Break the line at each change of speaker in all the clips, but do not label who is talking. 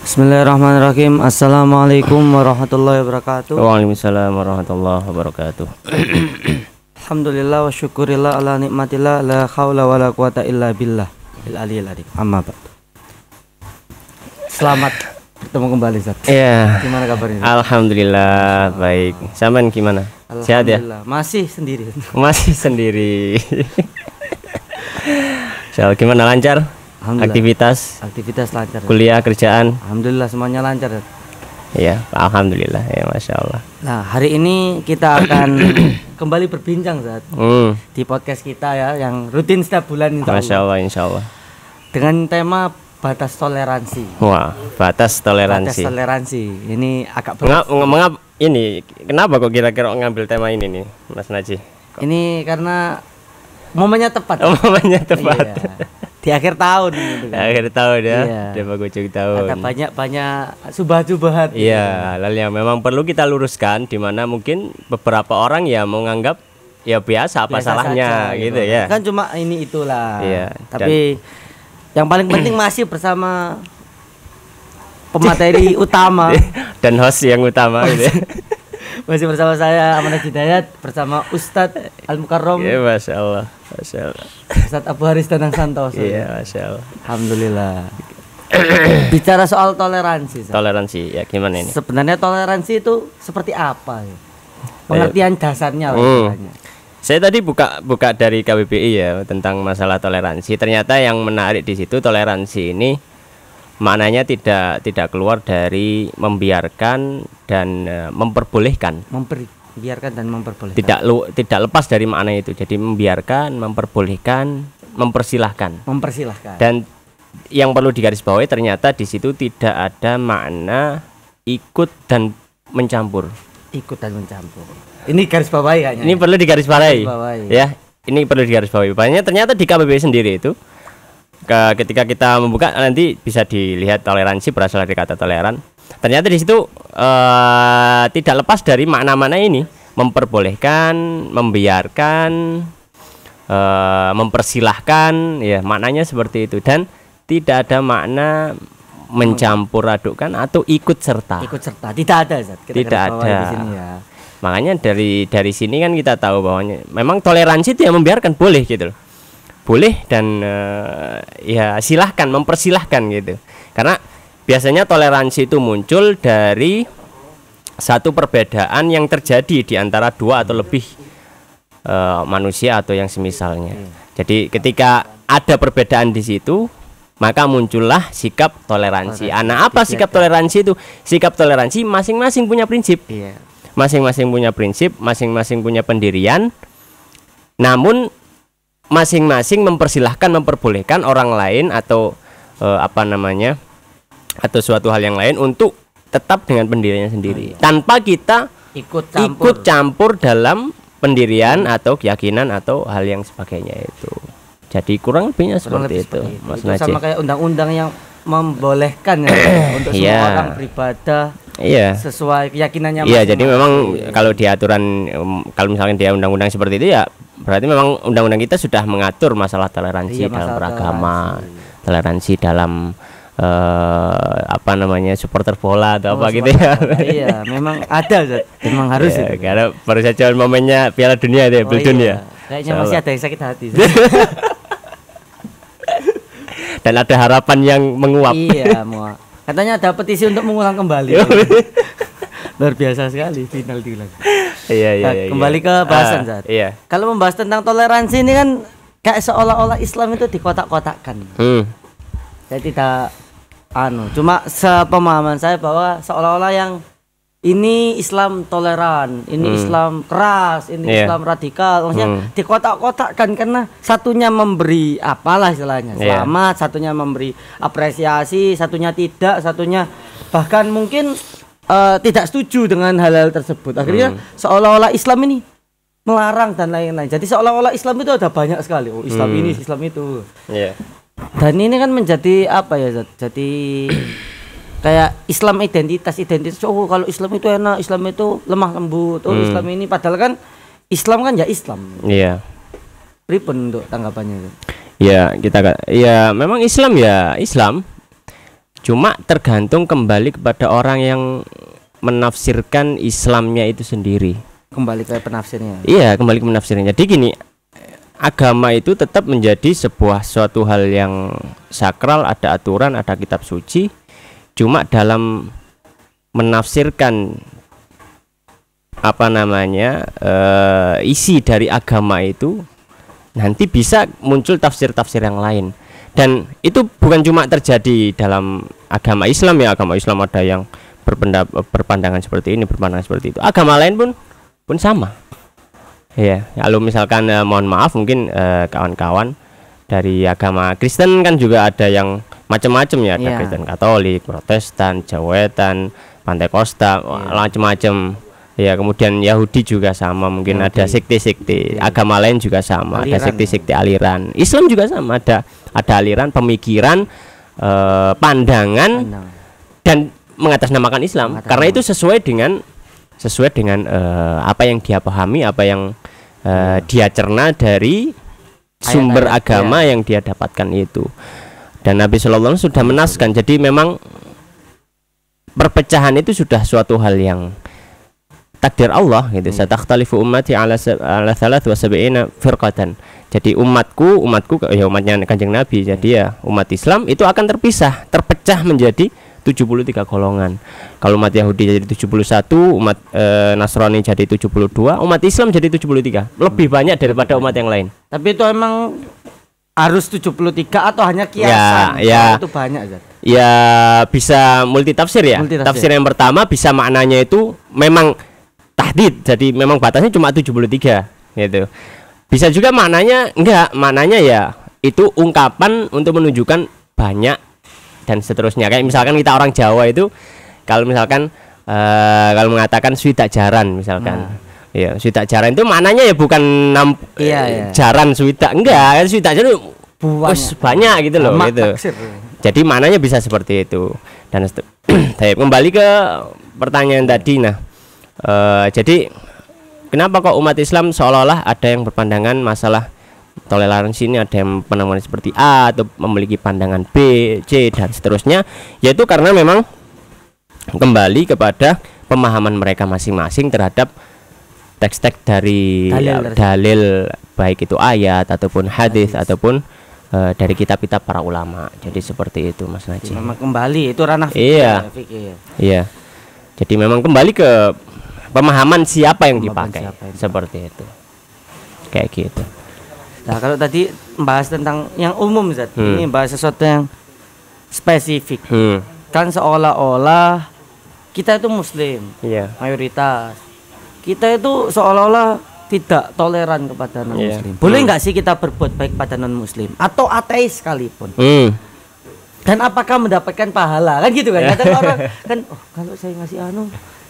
Bismillahirrahmanirrahim. Assalamualaikum warahmatullahi wabarakatuh.
Waalaikumsalam warahmatullahi wabarakatuh.
Alhamdulillah wa syukurillah ala nikmatillah, la haula wa la quwata illa billah bil aliyil azim. Amma ba'd. Selamat bertemu kembali, Zat.
Iya.
Gimana kabarnya?
Alhamdulillah baik. Sampean gimana? Sehat ya?
Alhamdulillah. Masih sendiri.
Masih sendiri. Soal gimana, lancar? Aktivitas
lancar.
kuliah, kerjaan?
Alhamdulillah semuanya lancar, Zat.
Iya, alhamdulillah ya, masya Allah.
Nah, hari ini kita akan kembali berbincang, Zat, di podcast kita ya, yang rutin setiap bulan,
masya Allah, insya Allah,
dengan tema batas toleransi.
Wah, batas toleransi.
Batas toleransi. Ini agak
mengapa ini? Kenapa kok kira-kira ngambil tema ini nih, Mas Najih?
Ini karena momennya tepat.
Oh, momennya tepat.
Iya. Di akhir tahun gitu kan.
Akhir tahun ya.
Iya.
Di penghujung tahun.
Ada banyak subhat-subhat.
Iya, hal yang memang perlu kita luruskan, di mana mungkin beberapa orang ya menganggap ya biasa, apa salahnya
saja,
gitu ya.
Kan cuma ini itulah.
Iya.
Tapi yang paling penting masih bersama pemateri utama
dan host yang utama gitu ya.
Masih bersama saya Amanah Hidayat, bersama Ustadz Al-Mukarram.
Iya, masya Allah, masya Allah.
Ustadz Abu Haris Danang Santoso.
Iya, masya Allah.
Alhamdulillah. Bicara soal toleransi,
toleransi ya, gimana ini?
Sebenarnya toleransi itu seperti apa ya? Pengertian dasarnya lah.
Saya tadi buka dari KBBI ya tentang masalah toleransi. Ternyata yang menarik di situ, toleransi ini maknanya tidak keluar dari membiarkan dan memperbolehkan.
Membiarkan dan memperbolehkan.
Tidak lepas dari makna itu. Jadi membiarkan, memperbolehkan, mempersilahkan. Dan yang perlu digarisbawahi, ternyata di situ tidak ada makna ikut dan mencampur.
Ikut dan mencampur. Ini garis bawahi kayaknya.
Ini perlu digarisbawahi. Ya, ini perlu digarisbawahi. Banyak ternyata di KBBI sendiri itu, ketika kita membuka nanti bisa dilihat toleransi berasal dari kata toleran. Ternyata di situ tidak lepas dari makna-makna ini, memperbolehkan, membiarkan, mempersilahkan, ya maknanya seperti itu. Dan tidak ada makna mencampur adukkan atau ikut serta.
Tidak ada, Zat.
Tidak ada.
Di sini ya.
Makanya dari sini kan kita tahu bahwa memang toleransi itu yang membiarkan, boleh gitu loh. Boleh dan ya silahkan, mempersilahkan gitu. Karena biasanya toleransi itu muncul dari satu perbedaan yang terjadi di antara dua atau lebih manusia atau yang semisalnya. Jadi ketika ada perbedaan di situ, maka muncullah sikap toleransi. Nah, apa sikap toleransi itu? Sikap toleransi masing-masing punya prinsip. Masing-masing punya prinsip, masing-masing punya pendirian. Namun masing-masing mempersilahkan, memperbolehkan orang lain atau atau suatu hal yang lain untuk tetap dengan pendiriannya sendiri, tanpa kita ikut campur dalam pendirian atau keyakinan atau hal yang sebagainya itu. Jadi kurang lebihnya seperti itu, Mas Najih.
Sama kayak undang-undang yang membolehkan ya, untuk semua orang beribadah sesuai keyakinannya.
Iya, jadi memang kalau di aturan, kalau misalnya dia undang-undang seperti itu ya berarti memang undang-undang kita sudah mengatur masalah toleransi dalam beragama, toleransi dalam supporter bola atau apa gitu ya.
Iya, memang ada, Zat. Memang harus itu.
Karena baru saja momennya Piala Dunia itu, dunia.
Kayaknya masih ada yang sakit hati.
Dan ada harapan yang menguap.
Iya, katanya ada petisi untuk mengulang kembali. Luar biasa sekali final diulang.
Iya.
Kembali ke bahasan, Zat.
Iya.
Kalau membahas tentang toleransi ini kan kayak seolah-olah Islam itu dikotak-kotakkan. Saya tidak cuma sepemahaman saya bahwa seolah-olah yang ini Islam toleran, ini Islam keras, ini Islam radikal, maksudnya dikotak-kotakkan karena satunya memberi apalah istilahnya selamat, satunya memberi apresiasi, satunya tidak, satunya bahkan mungkin tidak setuju dengan hal-hal tersebut. Akhirnya seolah-olah Islam ini melarang dan lain-lain. Jadi seolah-olah Islam itu ada banyak sekali. Islam ini, Islam itu. Dan ini kan menjadi apa ya? Jadi kayak Islam identitas. Oh, kalau Islam itu enak, Islam itu lemah lembut. Oh, Islam ini padahal kan Islam kan ya Islam.
Iya.
Pripun untuk tanggapannya itu?
Ya, memang Islam ya Islam. Cuma tergantung kembali kepada orang yang menafsirkan Islamnya itu sendiri.
Kembali ke penafsirnya.
Iya, kembali ke penafsirnya. Jadi gini, agama itu tetap menjadi sebuah suatu hal yang sakral, ada aturan, ada kitab suci. Cuma dalam menafsirkan isi dari agama itu nanti bisa muncul tafsir-tafsir yang lain. Dan itu bukan cuma terjadi dalam agama Islam ya, agama Islam ada yang berpandangan seperti ini, berpandangan seperti itu. Agama lain pun sama. Ya, kalau misalkan mohon maaf mungkin kawan-kawan dari agama Kristen kan juga ada yang macam-macam ya, ada Kristen Katolik, Protestan, Jawetan, Pantekosta, macam-macam. Ya, kemudian Yahudi juga sama, mungkin ada sekte-sekte. Agama lain juga sama, aliran, ada sekte-sekte aliran. Islam juga sama, ada aliran pemikiran, pandangan dan mengatasnamakan Islam. Karena itu sesuai dengan apa yang dia pahami, apa yang dia cerna dari sumber agama yang dia dapatkan itu. Dan Nabi Sallallahu Alaihi Wasallam sudah menaskan. Jadi memang perpecahan itu sudah suatu hal yang takdir Allah gitu. Satakhtalifu ummati ala 73 firqatan. Jadi umatku ya umatnya Kanjeng Nabi. Jadi ya umat Islam itu akan terpecah menjadi 73 golongan. Kalau umat Yahudi jadi 71, umat Nasrani jadi 72, umat Islam jadi 73. Lebih banyak daripada umat yang lain.
Tapi itu emang harus 73 atau hanya kiasan?
Ya,
itu banyak Zat.
Ya bisa multitafsir ya. Tafsir yang pertama bisa maknanya itu memang tahdid, jadi memang batasnya cuma 73 gitu. Bisa juga maknanya enggak, maknanya ya itu ungkapan untuk menunjukkan banyak dan seterusnya. Kayak misalkan kita orang Jawa itu kalau misalkan kalau mengatakan swidak jaran misalkan. Ya, swidak jaran itu maknanya ya bukan jaran swidak, enggak, swidak jaran banyak gitu loh gitu. Jadi maknanya bisa seperti itu. Dan kembali ke pertanyaan tadi. Nah, jadi kenapa kok umat Islam seolah-olah ada yang berpandangan masalah toleransi ini, ada yang pandangan seperti A atau memiliki pandangan B, C dan seterusnya, yaitu karena memang kembali kepada pemahaman mereka masing-masing terhadap teks-teks dari dalil baik itu ayat ataupun hadis ataupun dari kitab-kitab para ulama. Jadi seperti itu Mas Najib.
Memang kembali itu ranah fikih.
Iya. Jadi memang kembali ke pemahaman siapa yang dipakai, seperti itu. Kayak gitu.
Nah, kalau tadi membahas tentang yang umum Zat, ini bahas sesuatu yang spesifik. Kan seolah-olah kita itu muslim, mayoritas. Kita itu seolah-olah tidak toleran kepada non muslim. Boleh nggak sih kita berbuat baik pada non muslim atau ateis sekalipun? Dan apakah mendapatkan pahala? Kan gitu kan? Kadang orang kan, kalau saya ngasih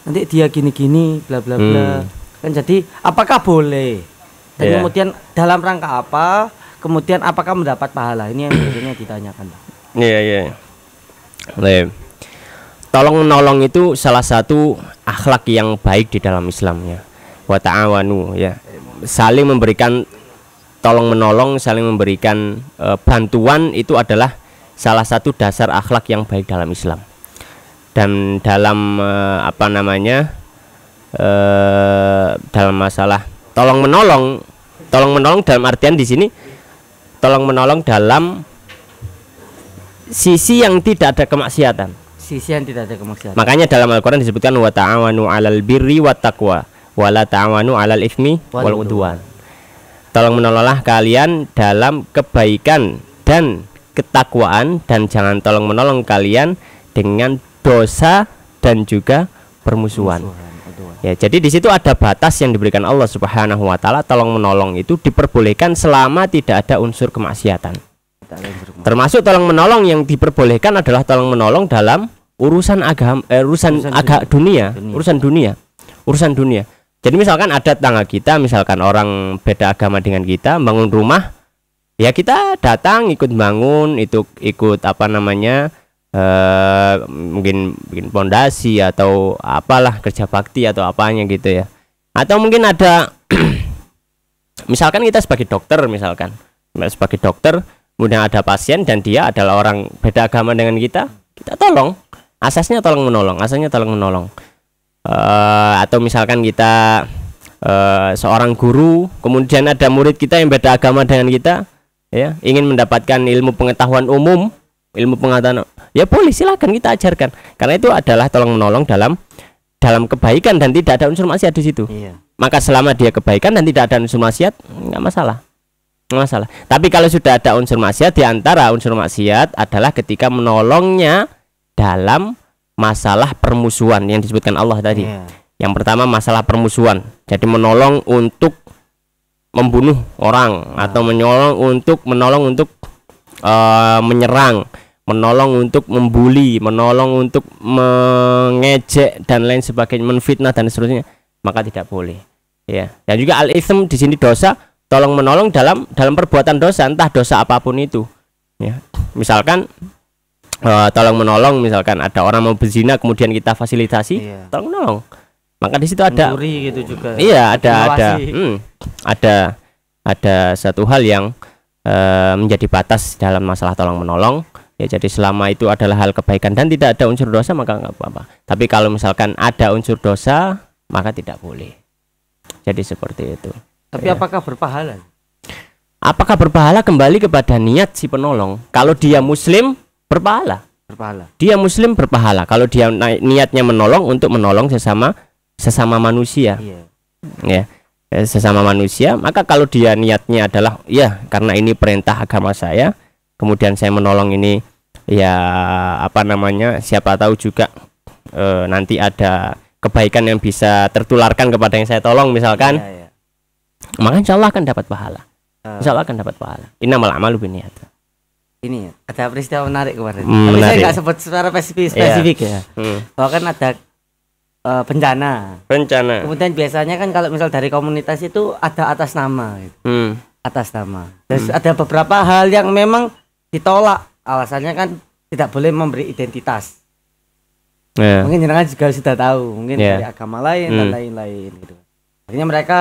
nanti dia gini-gini bla bla bla. Kan jadi apakah boleh? Dan kemudian dalam rangka apa? Kemudian apakah mendapat pahala? Ini yang biasanya ditanyakan.
Iya. Tolong menolong itu salah satu akhlak yang baik di dalam Islamnya. Wa ta'awanu, ya. Saling memberikan tolong menolong, saling memberikan bantuan itu adalah salah satu dasar akhlak yang baik dalam Islam. Dan dalam dalam masalah tolong menolong dalam artian di sini tolong menolong dalam sisi yang tidak ada kemaksiatan. Makanya dalam Al-Qur'an disebutkan wa ta'awanu 'alal birri wat taqwa wa la ta'awanu 'alal itsmi wal 'udwan. Tolong menolonglah kalian dalam kebaikan dan ketakwaan, dan jangan tolong menolong kalian dengan dosa dan juga permusuhan. Ya, jadi di situ ada batas yang diberikan Allah Subhanahu wa taala. Tolong menolong itu diperbolehkan selama tidak ada unsur kemaksiatan. Termasuk tolong menolong yang diperbolehkan adalah tolong menolong dalam urusan agama, urusan dunia. Jadi misalkan ada tetangga kita, misalkan orang beda agama dengan kita, bangun rumah, ya kita datang ikut bangun, ikut mungkin bikin pondasi atau apalah, kerja bakti atau apanya gitu ya. Atau mungkin ada misalkan kita sebagai dokter, kemudian ada pasien dan dia adalah orang beda agama dengan kita, kita tolong. Asasnya tolong menolong, atau misalkan kita seorang guru, kemudian ada murid kita yang beda agama dengan kita, ya, ingin mendapatkan ilmu pengetahuan umum, ilmu pengetahuan, ya boleh, silakan kita ajarkan, karena itu adalah tolong menolong dalam kebaikan dan tidak ada unsur maksiat di situ.
Iya.
Maka selama dia kebaikan dan tidak ada unsur maksiat, nggak masalah. Tapi kalau sudah ada unsur maksiat, di antara unsur maksiat adalah ketika menolongnya dalam masalah permusuhan yang disebutkan Allah tadi.
Iya.
Yang pertama masalah permusuhan, jadi menolong untuk membunuh orang, atau menolong untuk menyerang, menolong untuk membuli, menolong untuk mengejek dan lain sebagainya, menfitnah dan seterusnya, maka tidak boleh. Ya. Dan juga al-itsm di sini dosa, tolong menolong dalam perbuatan dosa, entah dosa apapun itu. Ya. Misalkan tolong menolong, misalkan ada orang mau berzina kemudian kita fasilitasi, tolong menolong. Maka di situ ada
mencuri gitu juga.
Iya, ada satu hal yang menjadi batas dalam masalah tolong menolong. Ya, jadi selama itu adalah hal kebaikan dan tidak ada unsur dosa, maka nggak apa-apa. Tapi kalau misalkan ada unsur dosa, maka tidak boleh. Jadi seperti itu.
Tapi apakah berpahala?
Apakah berpahala, kembali kepada niat si penolong. Kalau dia muslim, berpahala. Dia muslim berpahala. Kalau dia niatnya menolong untuk menolong sesama manusia. Ya, sesama manusia, maka kalau dia niatnya adalah ya karena ini perintah agama saya, kemudian saya menolong ini, ya apa namanya, siapa tahu juga nanti ada kebaikan yang bisa tertularkan kepada yang saya tolong misalkan, maka insya Allah akan dapat pahala. Insya Allah akan dapat pahala. Innamal a'malu binniyat.
Ini ada peristiwa menarik kemarin. Tapi saya nggak sebut secara spesifik ya. Bahwa kan ada bencana. Kemudian biasanya kan kalau misal dari komunitas itu ada atas nama gitu. Atas nama. Terus ada beberapa hal yang memang ditolak. Alasannya kan tidak boleh memberi identitas. Mungkin jenengan juga sudah tahu, mungkin dari agama lain dan lain-lain gitu. Akhirnya mereka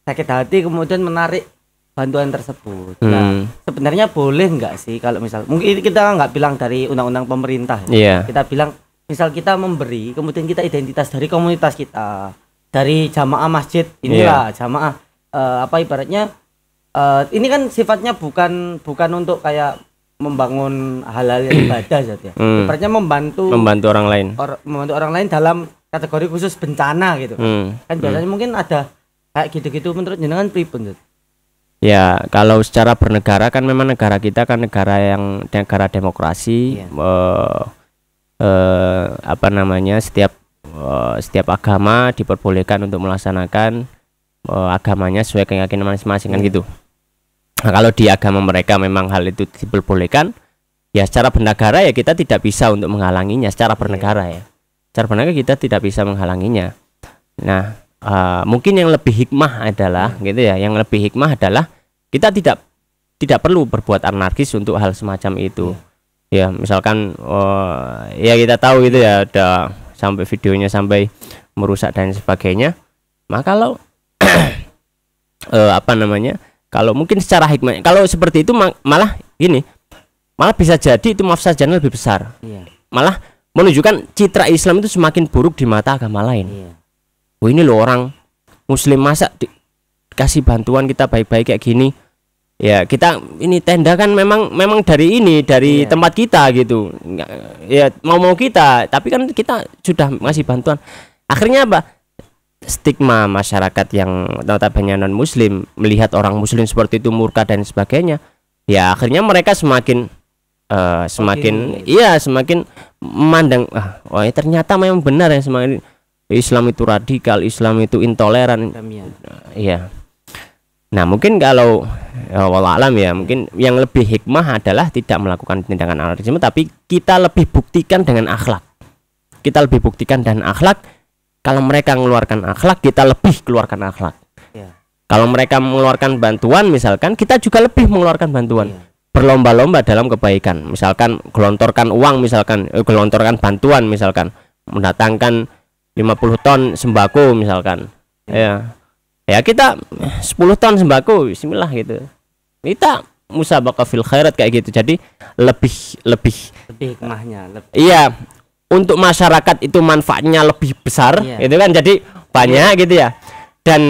sakit hati kemudian menarik bantuan tersebut. Nah, sebenarnya boleh nggak sih kalau misal, mungkin kita nggak bilang dari undang-undang pemerintah ya. Kita bilang misal kita memberi, kemudian kita identitas dari komunitas kita, dari jamaah masjid inilah jamaah ibaratnya ini kan sifatnya bukan untuk kayak membangun hal-hal yang ibadah saja. Ibaratnya membantu
orang lain.
Membantu orang lain dalam kategori khusus bencana gitu. Kan biasanya mungkin ada kayak gitu-gitu, menurut jenengan pripun?
Ya, kalau secara bernegara kan memang negara kita kan negara demokrasi. Setiap agama diperbolehkan untuk melaksanakan agamanya sesuai keyakinan masing-masing kan gitu. Nah, kalau di agama mereka memang hal itu diperbolehkan, ya secara bernegara ya kita tidak bisa untuk menghalanginya secara bernegara ya. Secara bernegara kita tidak bisa menghalanginya. Nah, mungkin yang lebih hikmah adalah gitu ya. Yang lebih hikmah adalah kita tidak perlu berbuat anarkis untuk hal semacam itu. Ya, misalkan ya kita tahu gitu ya, ada sampai videonya sampai merusak dan sebagainya. Maka kalau kalau mungkin secara hikmah, kalau seperti itu malah bisa jadi itu mafsadanya lebih besar. Malah menunjukkan citra Islam itu semakin buruk di mata agama lain. Oh, ini loh orang muslim, masa dikasih bantuan kita baik-baik kayak gini. Ya, kita ini tenda kan memang dari tempat kita gitu. Ya mau kita, tapi kan kita sudah ngasih bantuan. Akhirnya apa? Stigma masyarakat yang notabene non muslim melihat orang muslim seperti itu murka dan sebagainya. Ya akhirnya mereka semakin memandang ternyata memang benar ya, semakin Islam itu radikal, Islam itu intoleran. Iya. Nah, mungkin kalau wallah alam ya, mungkin yang lebih hikmah adalah tidak melakukan tindakan anarkisme, tapi kita lebih buktikan dengan akhlak. Kita lebih buktikan dan akhlak. Kalau mereka mengeluarkan akhlak, kita lebih keluarkan akhlak. Kalau mereka mengeluarkan bantuan misalkan, kita juga lebih mengeluarkan bantuan. Berlomba-lomba dalam kebaikan. Misalkan gelontorkan uang, misalkan gelontorkan bantuan, misalkan mendatangkan 50 ton sembako misalkan. Ya kita 10 ton sembako, bismillah gitu. Kita musabaqah fil khairat kayak gitu. Jadi lebih
hikmahnya
iya, untuk masyarakat itu manfaatnya lebih besar, itu kan, jadi banyak gitu ya. Dan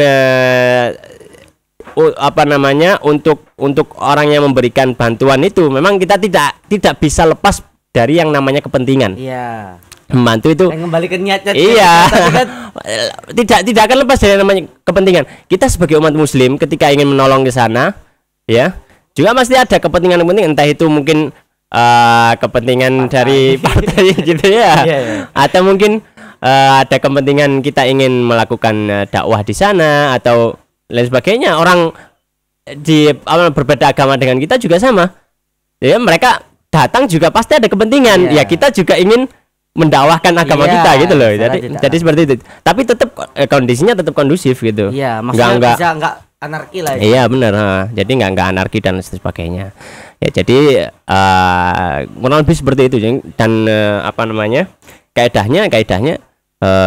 apa namanya, untuk orang yang memberikan bantuan itu memang kita tidak bisa lepas dari yang namanya kepentingan.
Iya.
Membantu itu
kembalikan niatnya.
Iya. Kan tidak akan lepas dari namanya kepentingan. Kita sebagai umat muslim ketika ingin menolong di sana, ya, juga pasti ada kepentingan, entah itu mungkin kepentingan dari partai gitu ya. Atau mungkin ada kepentingan kita ingin melakukan dakwah di sana atau lain sebagainya. Orang di berbeda agama dengan kita juga sama. Ya, mereka datang juga pasti ada kepentingan. Ya, kita juga ingin mendakwahkan agama kita gitu loh. Jadi seperti itu. Tapi tetap kondisinya tetap kondusif gitu.
Iya, maksudnya enggak anarki lah.
Iya benar. Jadi enggak anarki dan sebagainya. Ya, jadi kurang lebih seperti itu. Dan apa namanya, kaidahnya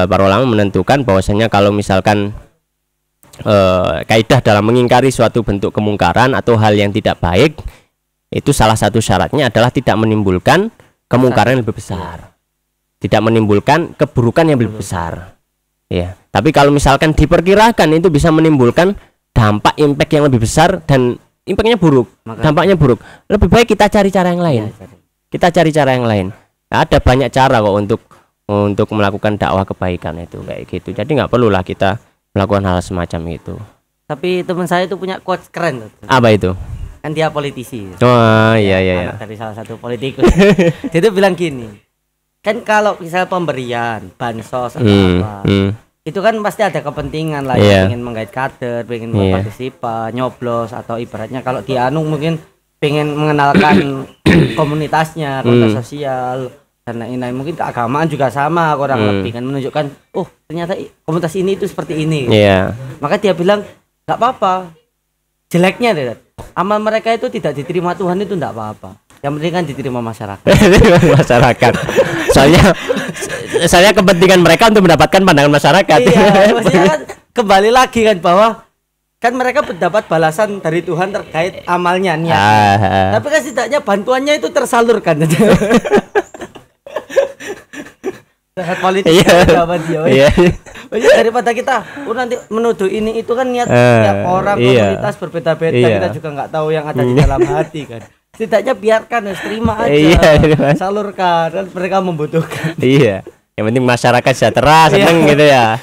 para ulama menentukan bahwasanya kalau misalkan kaidah dalam mengingkari suatu bentuk kemungkaran atau hal yang tidak baik, itu salah satu syaratnya adalah tidak menimbulkan kemungkaran yang lebih besar, tidak menimbulkan keburukan yang lebih besar. Ya, tapi kalau misalkan diperkirakan itu bisa menimbulkan dampak impact yang lebih besar dan impactnya buruk, dampaknya buruk, lebih baik kita cari cara yang lain. Kita cari cara yang lain. Ada banyak cara kok untuk melakukan dakwah kebaikan itu kayak gitu. Jadi nggak perlulah kita melakukan hal semacam itu.
Tapi teman saya itu punya quotes keren tuh.
Apa itu?
Kan dia politisi.
Oh iya.
Dari salah satu politikus. Dia tuh bilang gini, kan kalau misal pemberian bansos atau apa, itu kan pasti ada kepentingan lah, pengen menggait kader, pengen berpartisipasi, nyoblos, atau ibaratnya kalau di anu mungkin pengen mengenalkan komunitasnya, komunitas sosial dan lain-lain. Mungkin keagamaan juga sama kurang lebih kan, menunjukkan oh ternyata komunitas ini itu seperti ini. Maka dia bilang nggak apa-apa, jeleknya deh, amal mereka itu tidak diterima Tuhan itu nggak apa-apa, yang penting kan diterima masyarakat. Masyarakat. Soalnya kepentingan mereka untuk mendapatkan pandangan masyarakat. Iya, maksudnya kan kembali lagi kan bahwa kan mereka mendapat balasan dari Tuhan terkait amalnya, niatnya. Tapi kan setidaknya bantuannya itu tersalurkan. Politik dia. Daripada kita nanti menuduh ini itu kan niat tiap orang, komunitas berbeda-beda, kita juga nggak tahu yang ada di dalam hati kan. Setidaknya biarkan, terima aja, salurkan, dan mereka membutuhkan. Iya, yang penting masyarakat sejahtera, seneng gitu ya.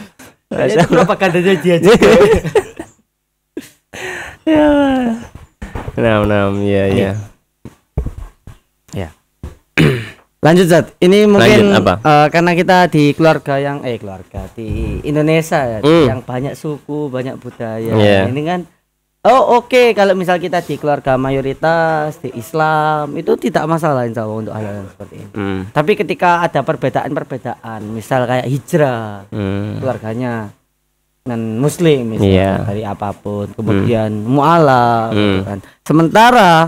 Itu propagandanya dia juga. Ya. Lanjut Zat, ini mungkin karena kita di keluarga yang di Indonesia yang banyak suku, banyak budaya. Ini kan oke, kalau misal kita di keluarga mayoritas di Islam itu tidak masalah insya Allah untuk hal-hal seperti ini. Tapi ketika ada perbedaan, misal kayak hijrah, keluarganya non Muslim misalnya dari apapun, kemudian mualaf, kan. Sementara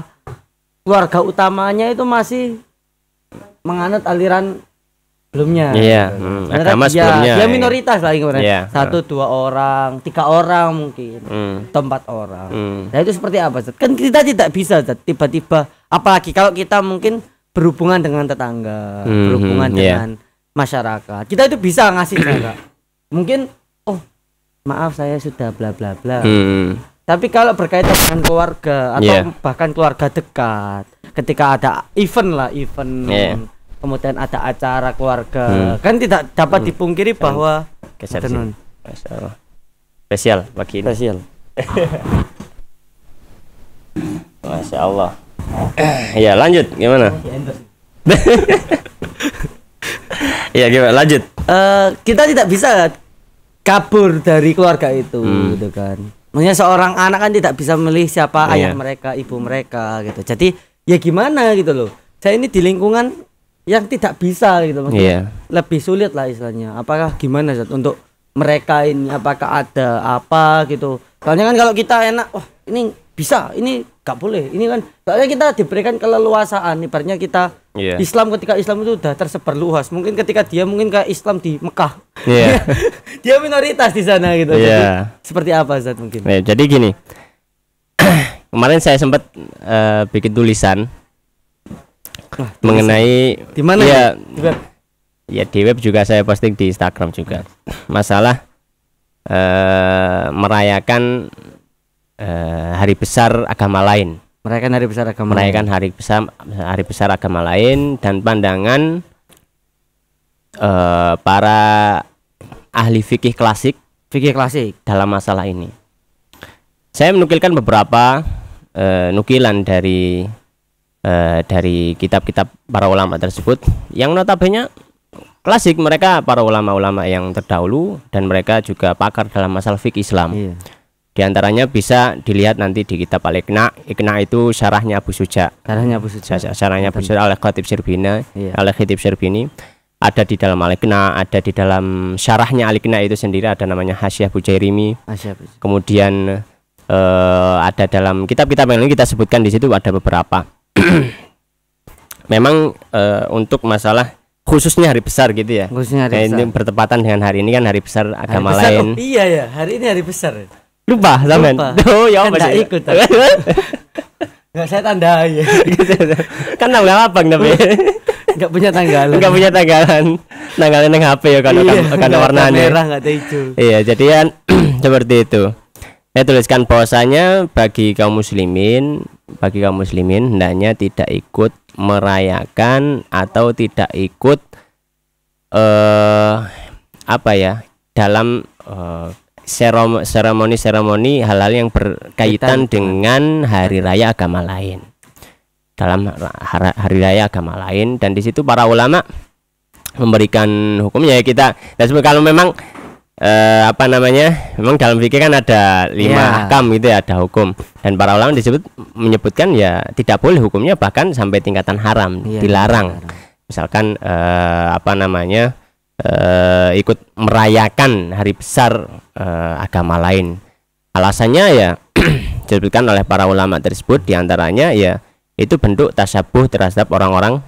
keluarga utamanya itu masih menganut aliran sebelumnya. Agama sebelumnya. Dia minoritas lah kemarin. 1, 2 orang, 3 orang mungkin, atau 4 orang. Nah itu seperti apa? Kan kita tidak bisa tiba-tiba, apalagi kalau kita mungkin berhubungan dengan tetangga, berhubungan dengan masyarakat. Kita itu bisa ngasih enggak? Mungkin maaf saya sudah bla bla bla. Tapi kalau berkaitan dengan keluarga atau bahkan keluarga dekat, ketika ada event, kemudian ada acara keluarga, kan tidak dapat dipungkiri bahwa spesial pagi ini. Spesial. Masya Allah. Ya lanjut gimana? Ya gimana lanjut? Kita tidak bisa kabur dari keluarga itu, gitu kan. Maksudnya seorang anak kan tidak bisa memilih siapa ayah mereka, ibu mereka, gitu. Jadi ya gimana gitu loh. Saya ini di lingkungan yang tidak bisa gitu, maksudnya lebih sulit lah istilahnya. Apakah gimana Zat untuk mereka ini, apakah ada apa gitu? Soalnya kan kalau kita enak, ini bisa, ini gak boleh, ini kan soalnya kita diberikan keleluasaan. Ibaratnya kita Islam, ketika Islam itu udah tersebar luas. Mungkin ketika dia mungkin kayak Islam di Mekah, dia minoritas di sana gitu. Jadi, seperti apa Zat mungkin? Jadi gini,
kemarin saya sempat bikin tulisan mengenai
di mana
ya? Ya di web juga saya posting di Instagram juga. Masalah merayakan hari besar agama lain.
Merayakan
hari besar agama lain dan pandangan para ahli fikih klasik dalam masalah ini. Saya menukilkan beberapa nukilan dari kitab-kitab para ulama tersebut yang notabene klasik, mereka para ulama-ulama yang terdahulu dan mereka juga pakar dalam masalah fikih Islam. Iya. Di antaranya bisa dilihat nanti di kitab Al-Iqna. Iqna itu syarahnya Abu Suja. Syarahnya Abu Suja oleh Khatib Syrbini. Iya. Oleh Khatib Syrbini. Ada di dalam Al-Iqna, ada di dalam syarahnya Al-Iqna itu sendiri ada namanya Hasyiah Bujairimi. Kemudian ada dalam kitab-kitab yang lain kita sebutkan di situ ada beberapa. Memang untuk masalah khususnya hari besar gitu ya. Ini bertepatan dengan hari ini kan hari besar agama lain.
Iya ya, hari ini hari besar.
Lupa sampean. Oh ya
enggak ikut. Enggak saya tandai.
Kan tanggal abang tapi
enggak punya tanggalan.
Tanggalan yang HP ya karena warnanya
merah enggak ada hijau.
Iya, jadi kan seperti itu. Saya tuliskan bahwasanya bagi kaum muslimin hendaknya tidak ikut merayakan atau tidak ikut dalam seremoni hal-hal yang berkaitan dengan hari raya agama lain. Dalam hari raya agama lain, dan di situ para ulama memberikan hukumnya ya kita. Dan kalau memang memang dalam fikih kan ada 5 ahkam gitu ya, ada hukum, dan para ulama menyebutkan ya tidak boleh hukumnya, bahkan sampai tingkatan haram, dilarang. Misalkan ikut merayakan hari besar agama lain. Alasannya ya disebutkan oleh para ulama tersebut, diantaranya ya itu bentuk tasyabuh terhadap orang-orang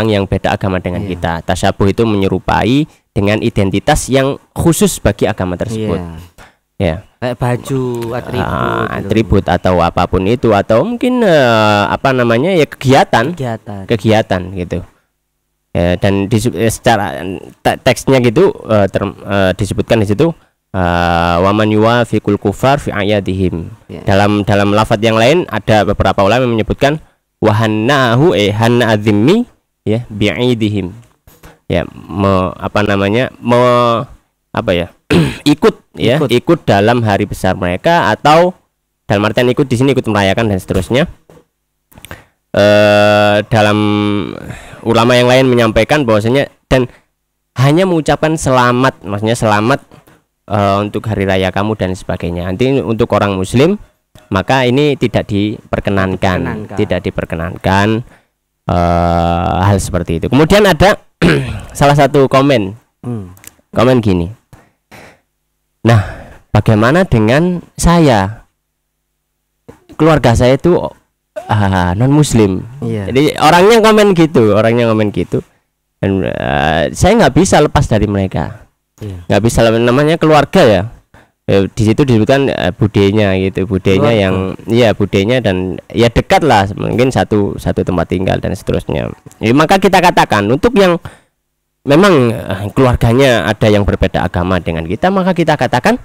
yang beda agama dengan kita. Tasyabuh itu menyerupai dengan identitas yang khusus bagi agama tersebut. Ya.
Kayak baju,
atribut atau apapun itu, atau mungkin kegiatan gitu. Ya, dan secara teksnya gitu disebutkan di situ waman yuwafiqul kufar fi ayadihim. Dalam lafadz yang lain ada beberapa ulama yang menyebutkan wahannahu hanna adzimmi ya bi'idihim. Ya, ikut dalam hari besar mereka, atau dalam artian ikut di sini ikut merayakan dan seterusnya. Dalam ulama yang lain menyampaikan bahwasanya dan hanya mengucapkan selamat, maksudnya selamat untuk hari raya kamu dan sebagainya. Nanti untuk orang muslim maka ini tidak diperkenankan. Hal seperti itu. Kemudian ada salah satu komen gini. Nah, bagaimana dengan saya? Keluarga saya itu non muslim. Jadi orangnya komen gitu. Dan saya nggak bisa lepas dari mereka. Nggak bisa, namanya keluarga ya. Di situ disebutkan budenya gitu, budenya dan ya dekat lah, mungkin satu tempat tinggal dan seterusnya. Maka kita katakan untuk yang memang keluarganya ada yang berbeda agama dengan kita, maka kita katakan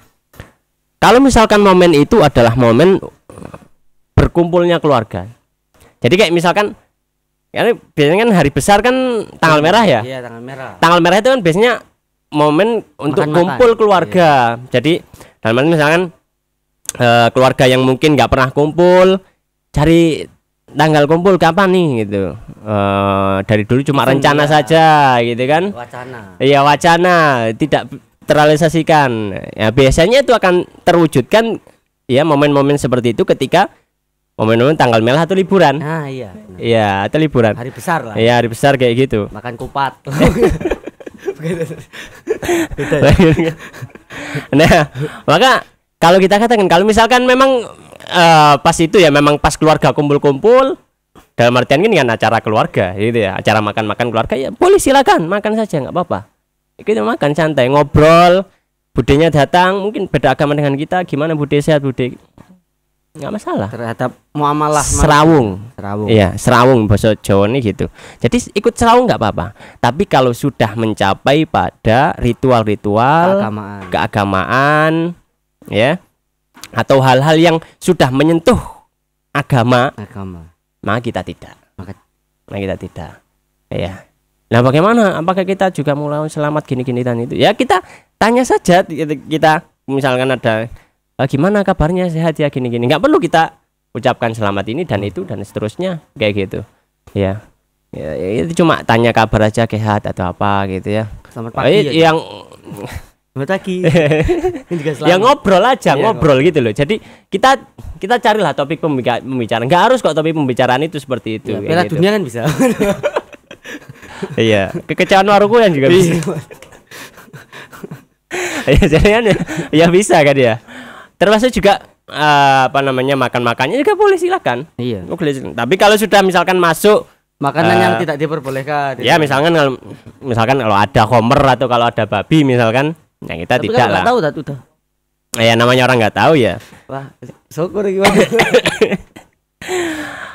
kalau misalkan momen itu adalah momen berkumpulnya keluarga. Jadi kayak misalkan biasanya kan hari besar kan tanggal merah ya.
Iya, tanggal merah.
Tanggal merah itu kan biasanya momen untuk kumpul keluarga. Jadi dalam misalkan keluarga yang mungkin nggak pernah kumpul, cari tanggal kumpul kapan nih gitu. Dari dulu cuma rencana saja gitu kan. Wacana tidak terrealisasikan. Ya biasanya itu akan terwujudkan ya momen-momen seperti itu ketika momen-momen tanggal merah atau liburan. Iya, atau liburan.
Hari besar lah.
Iya, hari besar kayak gitu.
Makan kupat.
Nah, maka kalau kita katakan kalau misalkan memang pas itu ya memang pas keluarga kumpul-kumpul, dalam artian ini kan acara keluarga gitu ya, acara makan-makan keluarga, ya boleh silakan makan saja, nggak apa-apa. Kita makan santai, ngobrol, budenya datang, mungkin beda agama dengan kita, gimana bude, sehat bude, nggak masalah.
Terhadap muamalah
Serawung.
Serawung.
Iya, serawung bahasa Jawa ini gitu. Jadi ikut serawung nggak apa-apa. Tapi kalau sudah mencapai pada ritual-ritual keagamaan, ya, atau hal-hal yang sudah menyentuh agama, maka kita tidak. Maka kita tidak. Ya. Nah, bagaimana? Apakah kita juga mulai selamat gini-gini dan itu? Ya kita tanya saja. Kita misalkan ada gimana kabarnya, sehat ya, gini-gini. Nggak perlu kita ucapkan selamat ini dan itu dan seterusnya kayak gitu. Ya, itu cuma tanya kabar aja, sehat atau apa gitu ya.
Selamat pagi.
Yang
selamat pagi.
Ya ngobrol aja, ngobrol gitu loh. Jadi kita carilah topik pembicaraan. Nggak harus kok topik pembicaraan itu seperti itu.
Piala
gitu.
dunia kan bisa.
Iya, kekecewaan warungku yang juga bisa. Ya jadi kan ya bisa kan ya. Termasuk juga makan-makannya juga boleh silakan.
Iya.
Tapi kalau sudah misalkan masuk
makanan yang tidak diperbolehkan.
Ya misalkan kalau ada homer atau kalau ada babi misalkan, ya kita
tapi
tidak
kan
lah.
Tahu udah.
Ya namanya orang nggak tahu ya.
Wah, syukur gimana.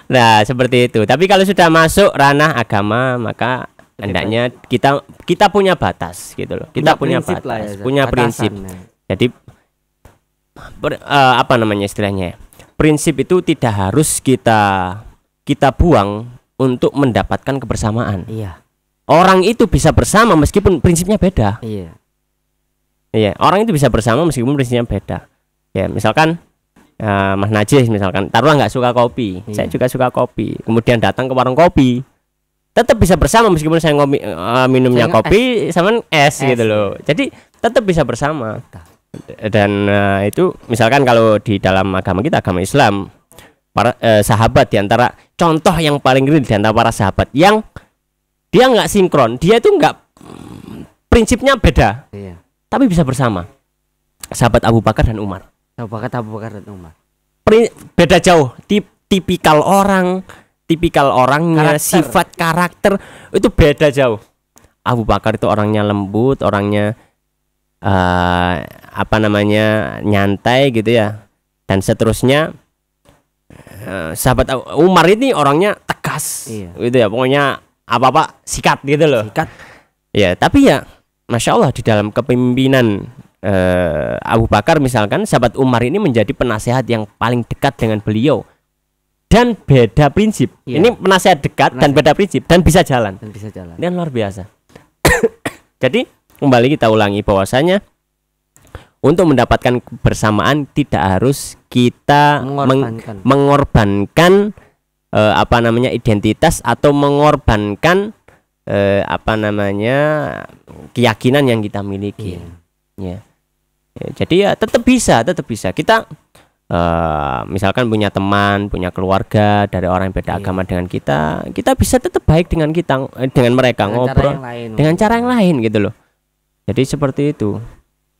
Nah seperti itu. Tapi kalau sudah masuk ranah agama maka hendaknya kita punya batas gitu loh. Kita punya batas, punya prinsip. Jadi istilahnya? Prinsip itu tidak harus kita buang untuk mendapatkan kebersamaan.
Iya.
Orang itu bisa bersama meskipun prinsipnya beda.
Iya.
Iya, orang itu bisa bersama meskipun prinsipnya beda. Ya, misalkan Mas Najis misalkan taruhlah nggak suka kopi, saya juga suka kopi. Kemudian datang ke warung kopi, tetap bisa bersama meskipun saya minumnya kopi sama es gitu loh. Jadi tetap bisa bersama. Dan itu misalkan kalau di dalam agama kita, agama Islam, para sahabat diantara contoh yang paling real diantara para sahabat yang dia nggak sinkron, dia itu nggak prinsipnya beda, tapi bisa bersama. Sahabat Abu Bakar dan Umar.
Abu Bakar dan Umar.
Beda jauh, tipikal orangnya, sifat karakter itu beda jauh. Abu Bakar itu orangnya lembut, orangnya nyantai gitu ya, dan seterusnya. Sahabat Umar ini orangnya tegas, gitu ya, pokoknya apa sikat gitu loh. Ya, tapi ya Masya Allah di dalam kepemimpinan Abu Bakar misalkan, sahabat Umar ini menjadi penasehat yang paling dekat dengan beliau dan beda prinsip. Ini penasehat dekat dan beda prinsip dan bisa jalan. Ini luar biasa. Jadi kembali kita ulangi bahwasanya untuk mendapatkan kebersamaan tidak harus kita mengorbankan identitas atau mengorbankan keyakinan yang kita miliki. Ya. Jadi ya tetap bisa kita misalkan punya teman, punya keluarga dari orang yang beda agama dengan kita bisa tetap baik dengan mereka, ngobrol dengan cara yang lain gitu loh. Jadi seperti itu.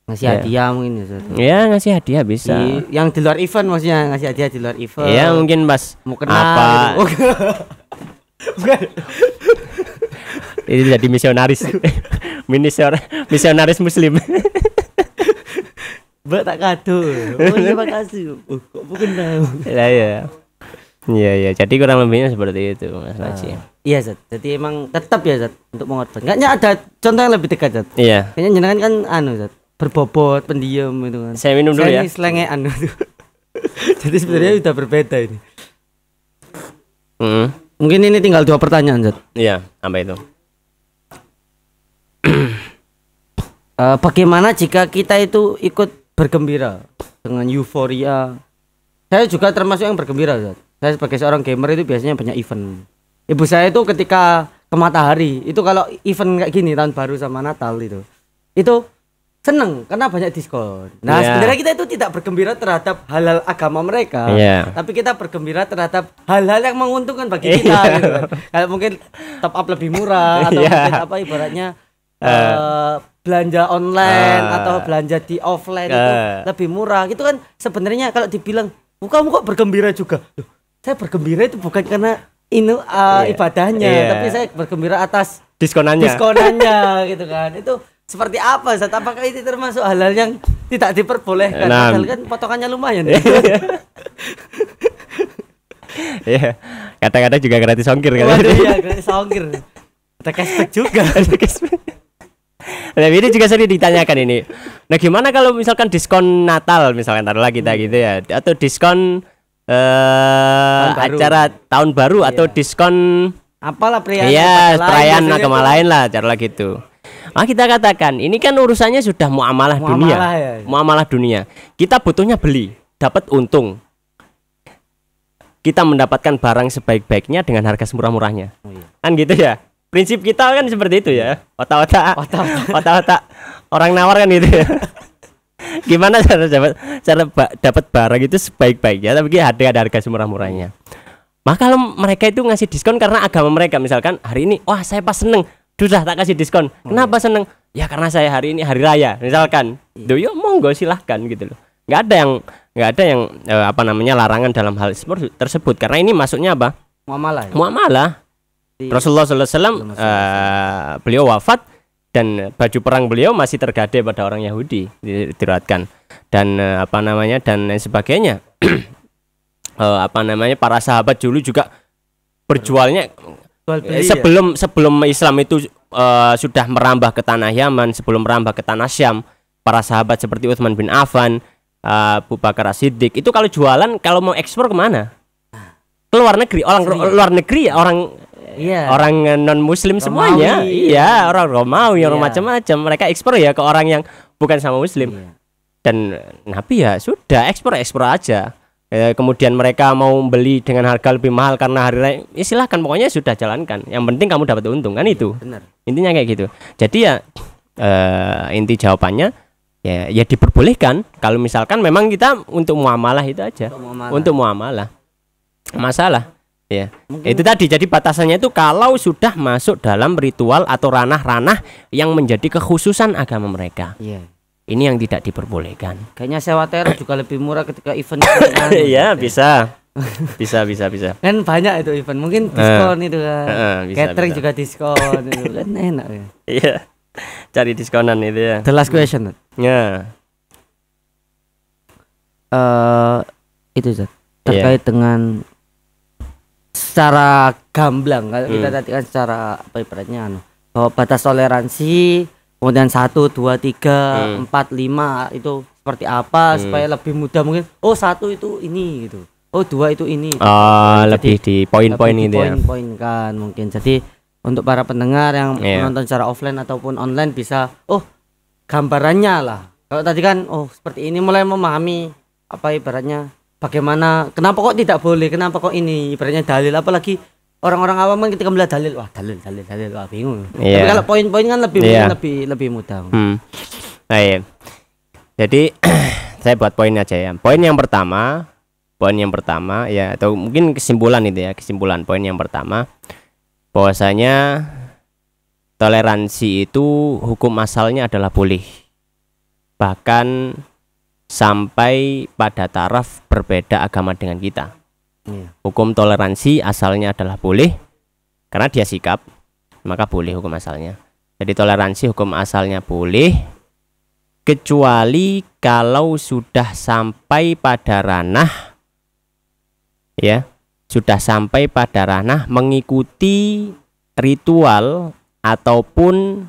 Ngasih hadiah mungkin
ya, ngasih hadiah bisa.
Yang di luar event maksudnya, ngasih hadiah di luar event.
Ya mungkin Mas
mau kenal gitu. Bukan.
Ini jadi misionaris. Misionaris muslim.
Mbak tak kado. Oh iya makasih. Kok bukan tahu.
Iya. Jadi kurang lebihnya seperti itu Mas Naji.
Iya Zat. Jadi emang tetap ya Zat untuk mengorbankan. Kayaknya ada contoh yang lebih dekat Zat.
Iya.
Kayaknya jenengan kan Zat, berbobot, pendiam itu kan.
Saya minum dulu ya.
Saya selengean. Jadi sebenarnya udah berbeda ini. Mungkin ini tinggal 2 pertanyaan Zat.
Iya, apa itu?
Bagaimana jika kita itu ikut bergembira dengan euforia? Saya juga termasuk yang bergembira Zat. Saya sebagai seorang gamer itu biasanya banyak event. Ibu saya itu ketika ke Matahari itu kalau event kayak gini tahun baru sama Natal itu seneng karena banyak diskon. Nah sebenarnya kita itu tidak bergembira terhadap hal-hal agama mereka, tapi kita bergembira terhadap hal-hal yang menguntungkan bagi kita. Gitu kan. Kayak mungkin top up lebih murah atau mungkin ibaratnya belanja online atau belanja di offline itu lebih murah. Gitu kan sebenarnya kalau dibilang kamu kok bergembira juga. Loh, saya bergembira itu bukan karena ibadahnya, tapi saya bergembira atas diskonannya gitu kan. Itu seperti apa Zat? Apakah itu termasuk hal-hal yang tidak diperbolehkan.
Nah.
Padahal kan potongannya lumayan.
Iya. Kadang-kadang juga gratis ongkir kan.
Waduh, iya, gratis ongkir. Ada cashback juga.
Ada cashback. Nah, ini juga sering ditanyakan ini. Nah, gimana kalau misalkan diskon Natal misalkan taruhlah kita gitu ya, atau diskon acara tahun baru atau diskon
Apalah
iya, perayaan agama lain lah, taruhlah gitu. Kita katakan ini kan urusannya sudah muamalah dunia.
Ya.
Muamalah dunia. Kita butuhnya beli, dapat untung. Kita mendapatkan barang sebaik-baiknya dengan harga semurah-murahnya. Kan gitu ya. Prinsip kita kan seperti itu ya. Otak-otak orang nawar kan gitu ya. Gimana cara dapat barang itu sebaik-baiknya tapi ada harga semurah-murahnya. Maka kalau mereka itu ngasih diskon karena agama mereka, misalkan hari ini wah saya pas seneng, sudah tak kasih diskon. Kenapa seneng? Ya karena saya hari ini hari raya misalkan. Yo monggo silahkan gitu loh. Nggak ada yang larangan dalam hal tersebut karena ini masuknya apa?
Muamalah.
Muamalah. Rasulullah SAW beliau wafat dan baju perang beliau masih tergadai pada orang Yahudi diriwayatkan dan dan lain sebagainya. Para sahabat dulu juga berjualnya sebelum Islam itu sudah merambah ke tanah Yaman, sebelum merambah ke tanah Syam, para sahabat seperti Utsman bin Affan, Abu Bakar As-Siddiq itu kalau jualan, kalau mau ekspor kemana? Ke luar negeri. Orang non muslim semuanya. Iya, orang Romawi, orang macam-macam. Mereka ekspor ya ke orang yang bukan sama muslim. Dan Nabi ya sudah ekspor aja. Kemudian mereka mau beli dengan harga lebih mahal karena hari raya, ya silahkan, pokoknya sudah jalankan. Yang penting kamu dapat untung kan itu.
Benar. Intinya
kayak gitu. Jadi ya inti jawabannya ya diperbolehkan kalau misalkan memang kita untuk muamalah itu aja. Untuk muamalah. Masalah ya. Itu tadi, jadi batasannya itu kalau sudah masuk dalam ritual atau ranah-ranah yang menjadi kekhususan agama mereka.
Iya.
Ini yang tidak diperbolehkan.
Kayaknya sewa teror juga lebih murah ketika event.
Iya, bisa. Bisa.
Kan banyak itu event, mungkin diskon itu kan. Catering juga diskon itu kan enak ya.
Iya. Cari diskonan itu ya.
The last question.
Ya.
Itu terkait dengan secara gamblang kalau kita tadi kan secara ibaratnya bahwa batas toleransi kemudian 1, 2, 3, 4, 5 itu seperti apa supaya lebih mudah mungkin. Oh 1 itu ini gitu. Oh 2 itu ini. Gitu.
Lebih di poin-poin itu ya.
Poin-poin kan mungkin. Jadi untuk para pendengar yang menonton secara offline ataupun online bisa gambarannya lah. Kalau tadi kan seperti ini mulai memahami ibaratnya bagaimana, kenapa kok tidak boleh, kenapa kok ini ibaratnya dalil, apalagi orang-orang awam kan ketika melihat dalil, wah dalil, wah bingung. Tapi kalau poin-poin kan lebih mudah.
Iya. Jadi saya buat poin aja ya. Poin yang pertama ya, atau mungkin kesimpulan itu ya, poin yang pertama bahwasanya toleransi itu hukum asalnya adalah boleh. Bahkan sampai pada taraf berbeda agama dengan kita. Hukum toleransi asalnya adalah boleh karena dia sikap, maka boleh hukum asalnya. Jadi toleransi hukum asalnya boleh kecuali kalau sudah sampai pada ranah mengikuti ritual ataupun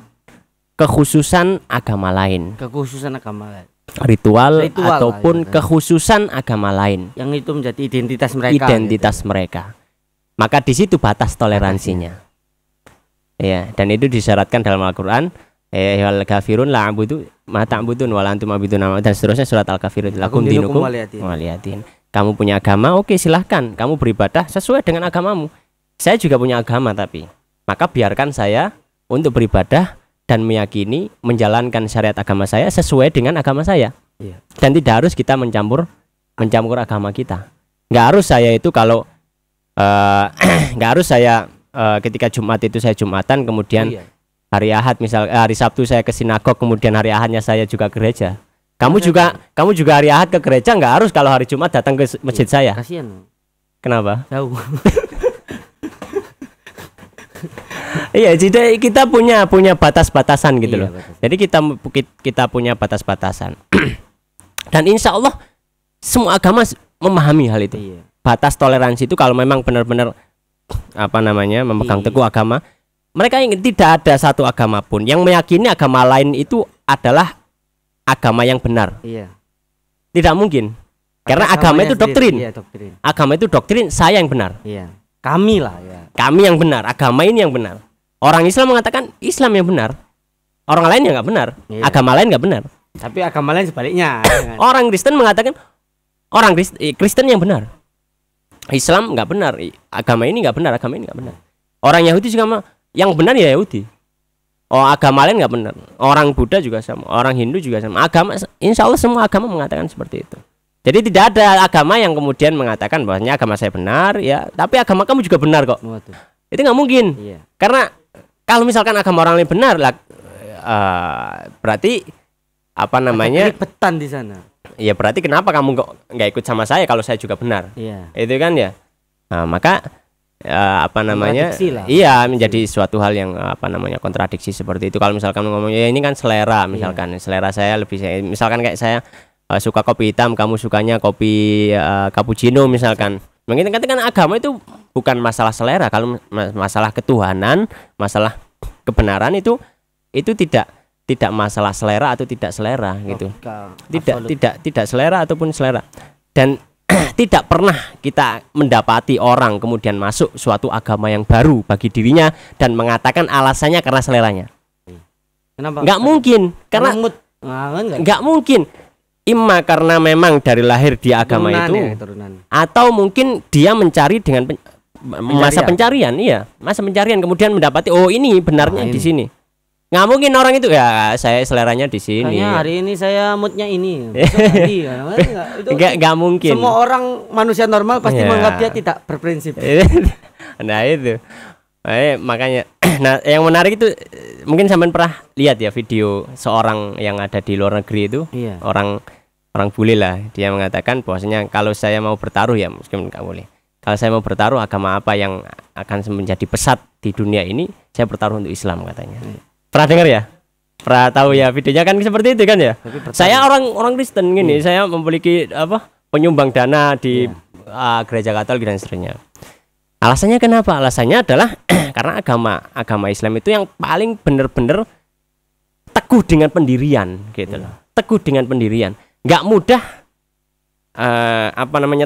kekhususan agama lain. Ritual ataupun kekhususan agama lain
yang itu menjadi identitas
mereka. Maka di situ batas toleransinya. Ya, dan itu disyaratkan dalam Al-Qur'an, wal kafirun la a'budu ma ta'budun wa la antum a'budun, dan seterusnya surat Al-Kafirun. Lakum dinukum waliyadin. Kamu punya agama, oke silahkan kamu beribadah sesuai dengan agamamu. Saya juga punya agama, tapi maka biarkan saya untuk beribadah dan meyakini menjalankan syariat agama saya sesuai dengan agama saya. Dan tidak harus kita mencampur agama kita. Nggak harus saya itu kalau ketika Jumat itu saya Jumatan, kemudian hari Ahad hari Sabtu saya ke sinagog, kemudian hari Ahadnya saya juga ke gereja. Kamu juga hari Ahad ke gereja, nggak harus kalau hari Jumat datang ke masjid saya.
Kasihan.
Kenapa?
Jauh.
Iya, jadi kita punya batas-batasan gitu loh. Betul. Jadi kita punya batas-batasan. Dan insya Allah semua agama memahami hal itu.
Iya.
Batas toleransi itu kalau memang benar-benar memegang teguh agama, mereka ingin tidak ada satu agama pun yang meyakini agama lain itu adalah agama yang benar.
Iya.
Tidak mungkin. Karena agama itu doktrin.
Iya, doktrin.
Agama itu doktrin, saya yang benar.
Iya. Kami lah ya.
Kami yang benar, agama ini yang benar. Orang Islam mengatakan Islam yang benar. Orang lain yang nggak benar.
Iya.
Agama lain nggak benar.
Tapi agama lain sebaliknya.
Orang Kristen mengatakan orang Kristen yang benar. Islam nggak benar. Agama ini nggak benar, agama ini nggak benar. Orang Yahudi juga yang benar ya Yahudi. Oh, agama lain nggak benar. Orang Buddha juga sama, orang Hindu juga sama. Agama, insya Allah semua agama mengatakan seperti itu. Jadi tidak ada agama yang kemudian mengatakan bahwasanya agama saya benar, ya, tapi agama kamu juga benar kok.
Waduh.
Itu nggak mungkin.
Iya.
Karena kalau misalkan agama orang lain benar lah, berarti
keribetan di sana.
Ya berarti kenapa kamu kok nggak ikut sama saya kalau saya juga benar?
Iya.
Itu kan ya. Nah, maka
Kontradiksi lah.
iya menjadi suatu hal yang kontradiksi seperti itu. Kalau misalkan ngomong ya ini kan selera, misalkan selera saya lebih, misalkan kayak saya suka kopi hitam, kamu sukanya kopi cappuccino misalkan. Mungkin kan agama itu bukan masalah selera. Kalau masalah ketuhanan, masalah kebenaran itu tidak masalah selera atau tidak selera gitu. Tidak selera ataupun selera. Dan tidak pernah kita mendapati orang kemudian masuk suatu agama yang baru bagi dirinya dan mengatakan alasannya karena seleranya.
Kenapa?
Nggak mungkin, karena nggak mungkin. Imma karena memang dari lahir dia agama itu, atau mungkin dia mencari dengan masa pencarian, masa pencarian kemudian mendapati oh ini benarnya di sini. Nggak mungkin orang itu ya saya seleranya di sini.
Kayaknya hari ini saya moodnya ini.
Nggak mungkin.
Semua orang manusia normal pasti menganggap dia tidak berprinsip.
Nah itu. Makanya nah yang menarik itu mungkin sampean pernah lihat ya video seorang yang ada di luar negeri itu, orang bule lah, dia mengatakan bahwasanya kalau saya mau bertaruh ya mungkin nggak boleh. Kalau saya mau bertaruh agama apa yang akan menjadi pesat di dunia ini, saya bertaruh untuk Islam katanya. Pernah dengar ya? Pernah tahu ya videonya kan seperti itu kan ya? Saya orang Kristen gini, saya memiliki penyumbang dana di gereja Katolik dan seterusnya. Alasannya kenapa? Alasannya adalah karena agama Islam itu yang paling benar-benar teguh dengan pendirian gitu loh. Teguh dengan pendirian. Nggak mudah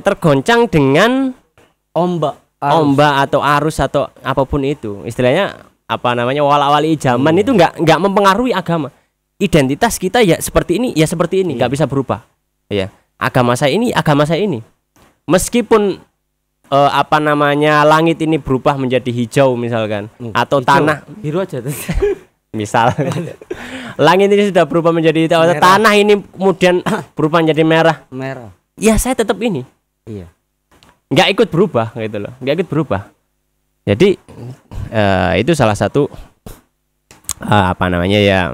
tergoncang dengan ombak atau arus atau apapun itu. Istilahnya wala-wali zaman itu nggak mempengaruhi agama. Identitas kita ya seperti ini, ya seperti ini, nggak bisa berubah. Ya, agama saya ini. Meskipun langit ini berubah menjadi hijau misalkan, atau hijau, tanah
biru aja tuh.
Misal langit ini sudah berubah menjadi hijau, atau tanah ini kemudian berubah menjadi merah. Ya saya tetap ini. Iya. Nggak ikut berubah gitu loh, nggak ikut berubah. Jadi itu salah satu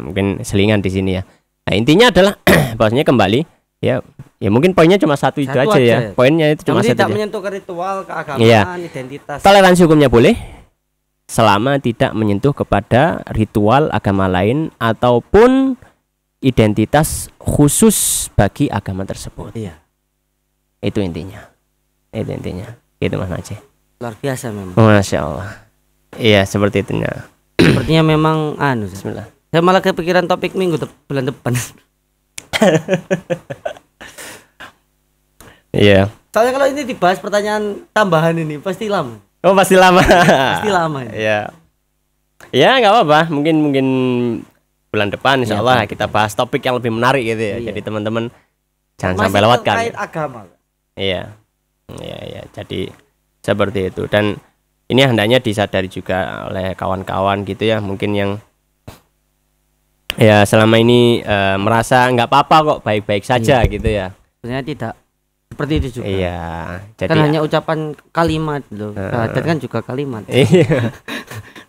mungkin selingan di sini ya. Nah, intinya adalah bahwasanya kembali ya mungkin poinnya cuma satu itu aja ya. Poinnya itu cuma satu. Tidak
menyentuh ke ritual, keagamaan, identitas.
Toleransi hukumnya boleh selama tidak menyentuh kepada ritual agama lain ataupun identitas khusus bagi agama tersebut. Iya. Itu intinya. Itu Mas Aceh.
Luar biasa memang.
Masya Allah. Iya seperti itu ya.
Sepertinya memang Bismillah. Saya malah kepikiran topik bulan depan.
Iya.
Soalnya kalau ini dibahas pertanyaan tambahan ini pasti lama.
Oh pasti lama.
Pasti lama.
Iya. Ya nggak apa-apa. Mungkin bulan depan Insya Allah kita bahas topik yang lebih menarik gitu ya. Jadi teman-teman jangan sampai lewatkan.
Terkait agama.
Iya. Jadi seperti itu, dan ini hendaknya disadari juga oleh kawan-kawan gitu ya, mungkin yang ya selama ini merasa nggak apa-apa kok, baik-baik saja gitu ya.
Sebenarnya tidak seperti itu juga.
Iya. Jadi
kan hanya ucapan kalimat loh. Syahadat kan juga kalimat.
Iya.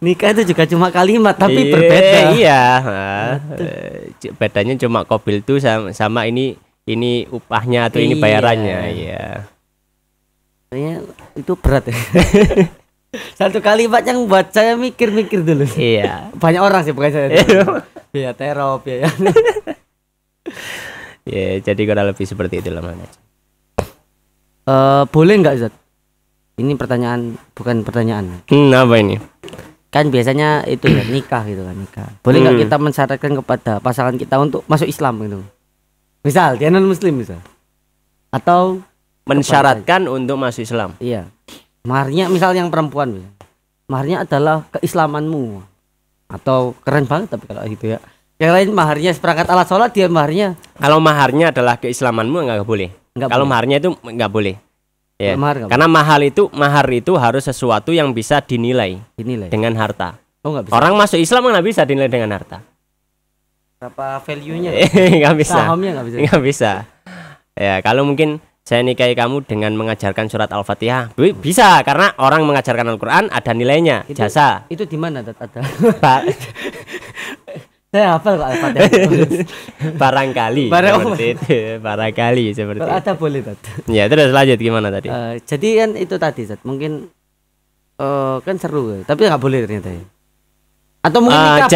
Nikah itu juga cuma kalimat tapi berbeda.
Iya. Bedanya cuma kobil itu sama ini upahnya atau ini bayarannya. Iya.
Itu berat ya. Satu kalimat yang buat saya mikir-mikir dulu.
Iya.
Banyak orang sih bukan saya. Biaya terop ya.
Ya, jadi kurang lebih seperti itulah Mas.
Boleh nggak Zat? Ini pertanyaan, bukan pertanyaan.
Apa ini?
Kan biasanya itu ya nikah gitu kan, nikah. Boleh nggak kita mensyaratkan kepada pasangan kita untuk masuk Islam gitu? Misal dia non Muslim misal. Atau
Mensyaratkan untuk masuk Islam.
iya. Maharnya misal yang perempuan misal. Maharnya adalah keislamanmu. Atau keren banget tapi kalau gitu ya. Yang lain maharnya seperangkat alat sholat, dia maharnya.
Kalau maharnya adalah keislamanmu enggak boleh. Kalau maharnya itu enggak boleh. Ya. Karena mahar itu harus sesuatu yang bisa dinilai dengan harta.
Oh, nggak bisa.
Orang masuk Islam nggak bisa dinilai dengan harta.
Berapa value-nya?
Nggak bisa.
Sahamnya nggak bisa.
Nggak bisa. Ya, kalau mungkin saya nikahi kamu dengan mengajarkan surat Al-Fatihah, bisa karena orang mengajarkan Al-Quran ada nilainya, jasa.
Itu di mana ada? Saya hafal kok Al-Fatihah.
Barangkali seperti itu. Barangkali seperti itu.
Ada boleh Tat.
Ya, terus lanjut gimana tadi?
Jadi kan itu tadi Tat. Mungkin kan seru ya. Tapi nggak boleh ternyata ya. Atau mungkin nikah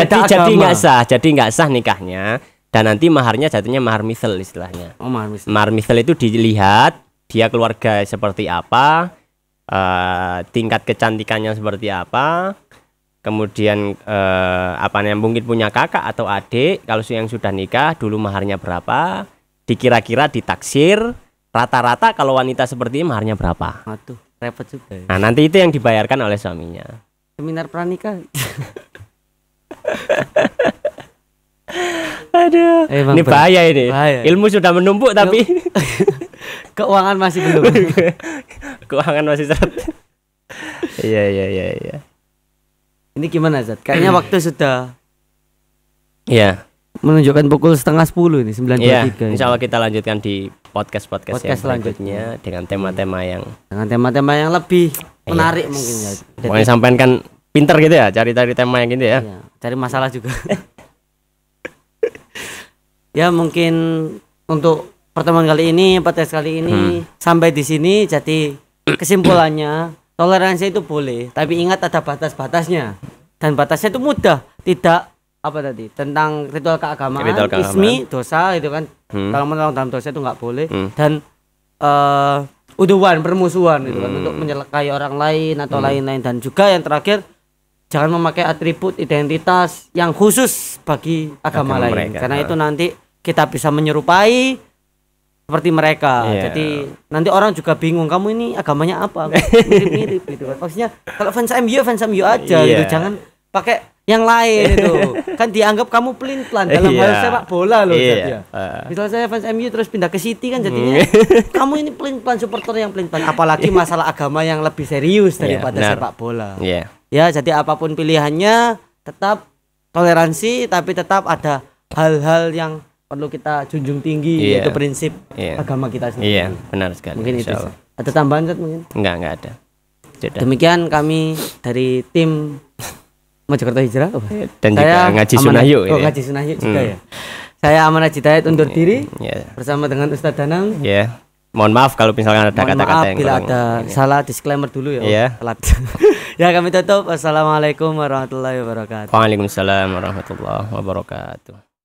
jadi nggak sah nikahnya. Dan nanti maharnya jatuhnya mahar misal istilahnya.
Oh, mahar misal.
Mahar misal itu dilihat dia keluarga seperti apa, tingkat kecantikannya seperti apa, kemudian apa yang mungkin punya kakak atau adik. Kalau yang sudah nikah dulu maharnya berapa, dikira-kira ditaksir rata-rata kalau wanita seperti ini maharnya berapa.
Aduh, repot juga ya.
Nah, nanti itu yang dibayarkan oleh suaminya.
Seminar pranikah.
Aduh, ini bahaya ini. Bahaya. Ilmu sudah menumpuk tapi
keuangan masih belum.
Keuangan masih seret. Iya.
Ini gimana Zat? Kayaknya waktu sudah menunjukkan pukul 9:30 ini 9:23.
Insya Allah kita lanjutkan di podcast yang selanjutnya dengan tema-tema yang
lebih menarik mungkin ya.
Pokoknya sampean kan pinter gitu ya, cari-cari tema yang gitu ya.
Iya, cari masalah juga. Ya mungkin untuk pertemuan kali ini, podcast kali ini sampai di sini. Jadi kesimpulannya toleransi itu boleh, tapi ingat ada batas-batasnya. Dan batasnya itu mudah, tidak apa tadi tentang ritual keagamaan, ismi, dosa itu kan. Kalau menolong dalam dosa itu nggak boleh. Dan uduan, permusuhan itu kan untuk menyelakai orang lain atau lain-lain. Dan juga yang terakhir, jangan memakai atribut identitas yang khusus bagi agama lain mereka. Karena itu nanti kita bisa menyerupai seperti mereka. Jadi nanti orang juga bingung, kamu ini agamanya apa? Mirip-mirip gitu kan. Maksudnya kalau fans MU aja gitu. Jangan pakai yang lain itu. Kan dianggap kamu pelin-pelan dalam hal sepak bola loh. Misal saya fans MU terus pindah ke City kan jadinya kamu ini pelin-pelan, supporter yang pelin-pelan. Apalagi masalah agama yang lebih serius daripada sepak bola. Ya, jadi apapun pilihannya tetap toleransi, tapi tetap ada hal-hal yang perlu kita junjung tinggi, yaitu prinsip agama kita sendiri. Iya,
benar sekali.
Mungkin itu. Ada tambahan Zat mungkin?
Enggak ada. Sudah.
Demikian kami dari tim Mojokerto Hijrah.
Dan saya juga Ngaji Sunahyu.
Ngaji Sunahyu juga ya. Saya Amanah Hidayat undur diri bersama dengan Ustadz Danang.
Mohon maaf kalau misalkan ada kata-kata yang
bila ada salah, disclaimer dulu ya. Ya, kami tutup. Assalamualaikum warahmatullahi wabarakatuh.
Waalaikumsalam warahmatullahi wabarakatuh.